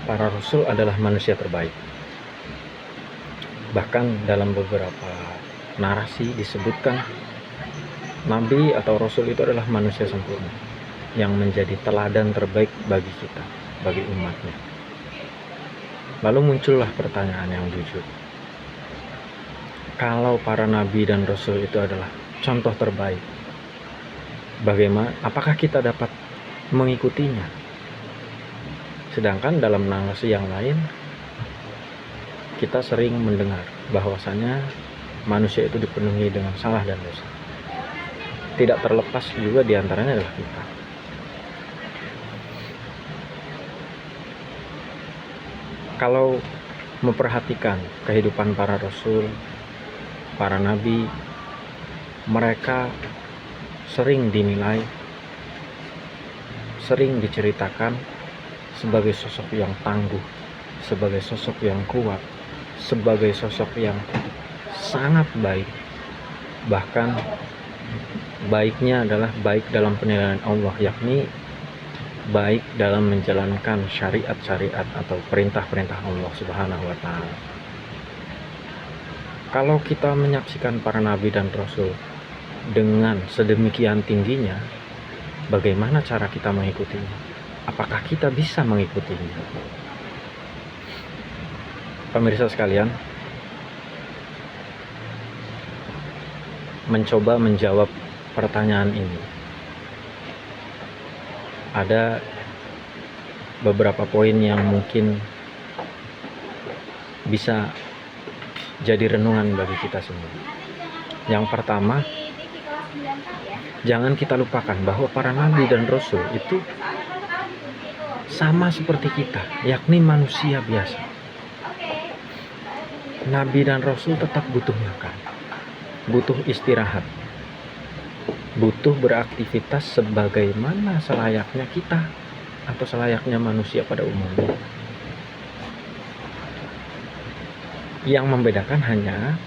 para rasul adalah manusia terbaik. Bahkan dalam beberapa narasi disebutkan nabi atau rasul itu adalah manusia sempurna yang menjadi teladan terbaik bagi kita, bagi umatnya. Lalu muncullah pertanyaan yang jujur. Kalau para nabi dan rasul itu adalah contoh terbaik, apakah kita dapat mengikutinya? Sedangkan dalam narasi yang lain, kita sering mendengar bahwasanya manusia itu dipenuhi dengan salah dan dosa. Tidak terlepas juga diantaranya adalah kita. Kalau memperhatikan kehidupan para rasul, para nabi, mereka sering dinilai, sering diceritakan sebagai sosok yang tangguh, sebagai sosok yang kuat, sebagai sosok yang sangat baik. Bahkan baiknya adalah baik dalam penilaian Allah, yakni baik dalam menjalankan syariat-syariat atau perintah-perintah Allah Subhanahu wa Ta'ala. Kalau kita menyaksikan para nabi dan rasul dengan sedemikian tingginya, bagaimana cara kita mengikutinya? Apakah kita bisa mengikutinya? Pemirsa sekalian, mencoba menjawab pertanyaan ini, ada beberapa poin yang mungkin bisa jadi renungan bagi kita semua. Yang pertama, jangan kita lupakan bahwa para nabi dan rasul itu sama seperti kita, yakni manusia biasa. Nabi dan rasul tetap butuh makan, butuh istirahat, butuh beraktivitas sebagaimana selayaknya kita atau selayaknya manusia pada umumnya. Yang membedakan hanya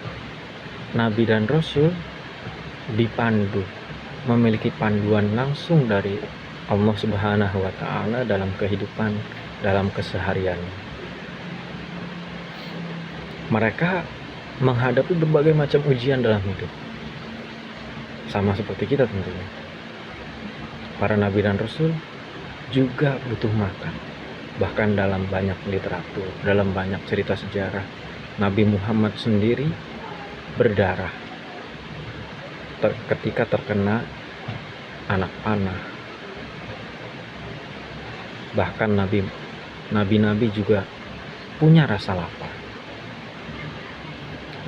nabi dan rasul dipandu, memiliki panduan langsung dari Allah Subhanahu wa Ta'ala dalam kehidupan, dalam keseharian. Mereka menghadapi berbagai macam ujian dalam hidup, sama seperti kita tentunya. Para nabi dan rasul juga butuh makan. Bahkan dalam banyak literatur, dalam banyak cerita sejarah, Nabi Muhammad sendiri berdarah ketika terkena anak panah. Bahkan nabi-nabi juga punya rasa lapar.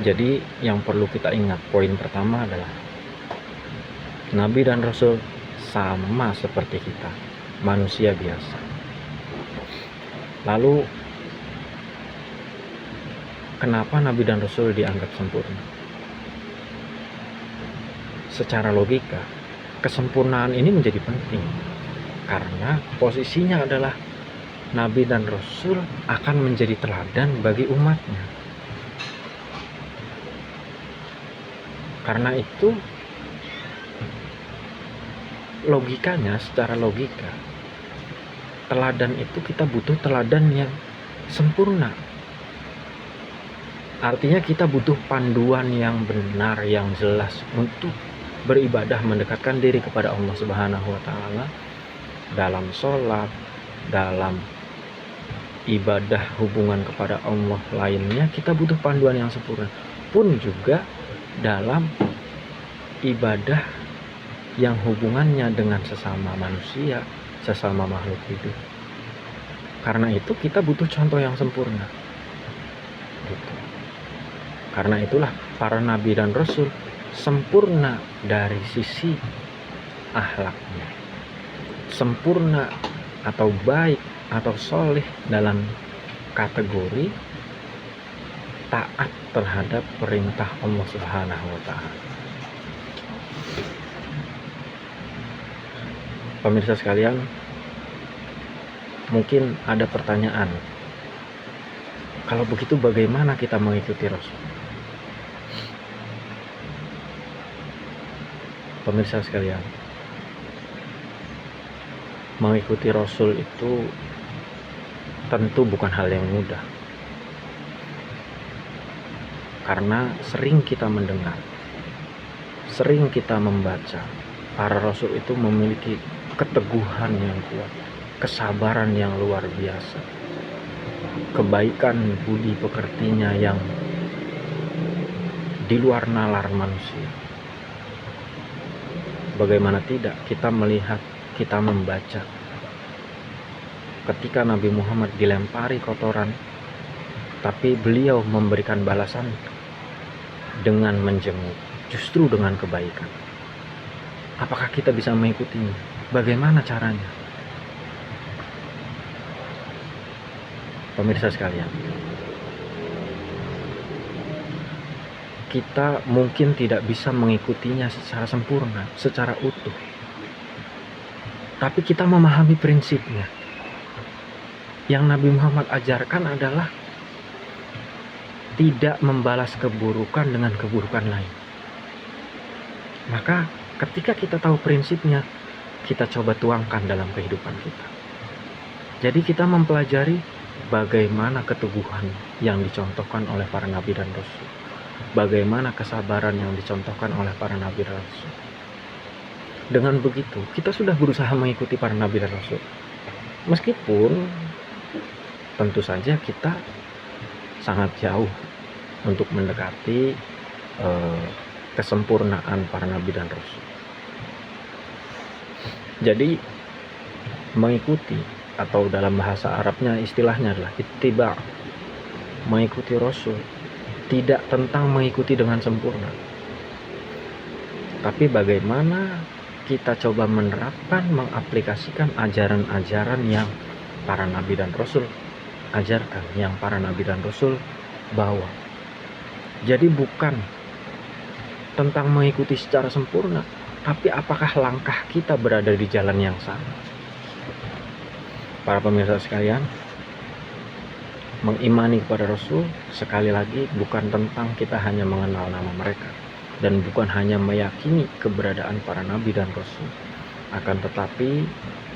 Jadi yang perlu kita ingat, poin pertama adalah nabi dan rasul sama seperti kita, manusia biasa. Lalu kenapa nabi dan rasul dianggap sempurna? Secara logika, kesempurnaan ini menjadi penting karena posisinya adalah nabi dan rasul akan menjadi teladan bagi umatnya. Karena itu logikanya, secara logika, teladan itu kita butuh teladan yang sempurna. Artinya kita butuh panduan yang benar, yang jelas untuk beribadah, mendekatkan diri kepada Allah Subhanahu wa Ta'ala dalam sholat, dalam ibadah hubungan kepada Allah lainnya. Kita butuh panduan yang sempurna. Pun juga dalam ibadah yang hubungannya dengan sesama manusia, sesama makhluk hidup. Karena itu kita butuh contoh yang sempurna. Gitu. Karena itulah para nabi dan rasul sempurna dari sisi akhlaknya, sempurna atau baik atau soleh dalam kategori taat terhadap perintah Allah Subhanahu wa Ta'ala. Pemirsa sekalian, mungkin ada pertanyaan, kalau begitu bagaimana kita mengikuti Rasul? Pemirsa sekalian, mengikuti Rasul itu tentu bukan hal yang mudah, karena sering kita mendengar, sering kita membaca, para rasul itu memiliki keteguhan yang kuat, kesabaran yang luar biasa, kebaikan budi pekertinya yang di luar nalar manusia. Bagaimana tidak kita melihat, kita membaca ketika Nabi Muhammad dilempari kotoran, tapi beliau memberikan balasan dengan menjenguk, justru dengan kebaikan. Apakah kita bisa mengikutinya? Bagaimana caranya? Pemirsa sekalian, kita mungkin tidak bisa mengikutinya secara sempurna, secara utuh, tapi kita memahami prinsipnya. Yang Nabi Muhammad ajarkan adalah tidak membalas keburukan dengan keburukan lain. Maka ketika kita tahu prinsipnya, kita coba tuangkan dalam kehidupan kita. Jadi kita mempelajari bagaimana keteguhan yang dicontohkan oleh para nabi dan rasul, bagaimana kesabaran yang dicontohkan oleh para nabi dan rasul. Dengan begitu, kita sudah berusaha mengikuti para nabi dan rasul. Meskipun tentu saja kita sangat jauh untuk mendekati kesempurnaan para nabi dan rasul. Jadi mengikuti, atau dalam bahasa Arabnya istilahnya adalah ittiba, mengikuti rasul, tidak tentang mengikuti dengan sempurna, tapi bagaimana kita coba menerapkan, mengaplikasikan ajaran-ajaran yang para nabi dan rasul ajarkan, yang para nabi dan rasul bawa. Jadi bukan tentang mengikuti secara sempurna, tapi apakah langkah kita berada di jalan yang sama. Para pemirsa sekalian, mengimani kepada Rasul sekali lagi bukan tentang kita hanya mengenal nama mereka, dan bukan hanya meyakini keberadaan para nabi dan rasul, akan tetapi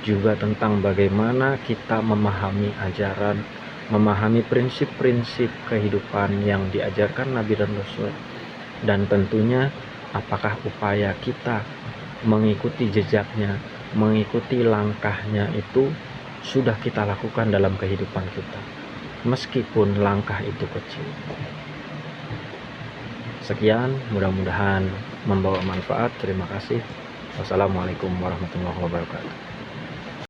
juga tentang bagaimana kita memahami ajaran, memahami prinsip-prinsip kehidupan yang diajarkan nabi dan rasul, dan tentunya apakah upaya kita mengikuti jejaknya, mengikuti langkahnya itu sudah kita lakukan dalam kehidupan kita, meskipun langkah itu kecil. Sekian, mudah-mudahan membawa manfaat. Terima kasih. Wassalamualaikum warahmatullahi wabarakatuh.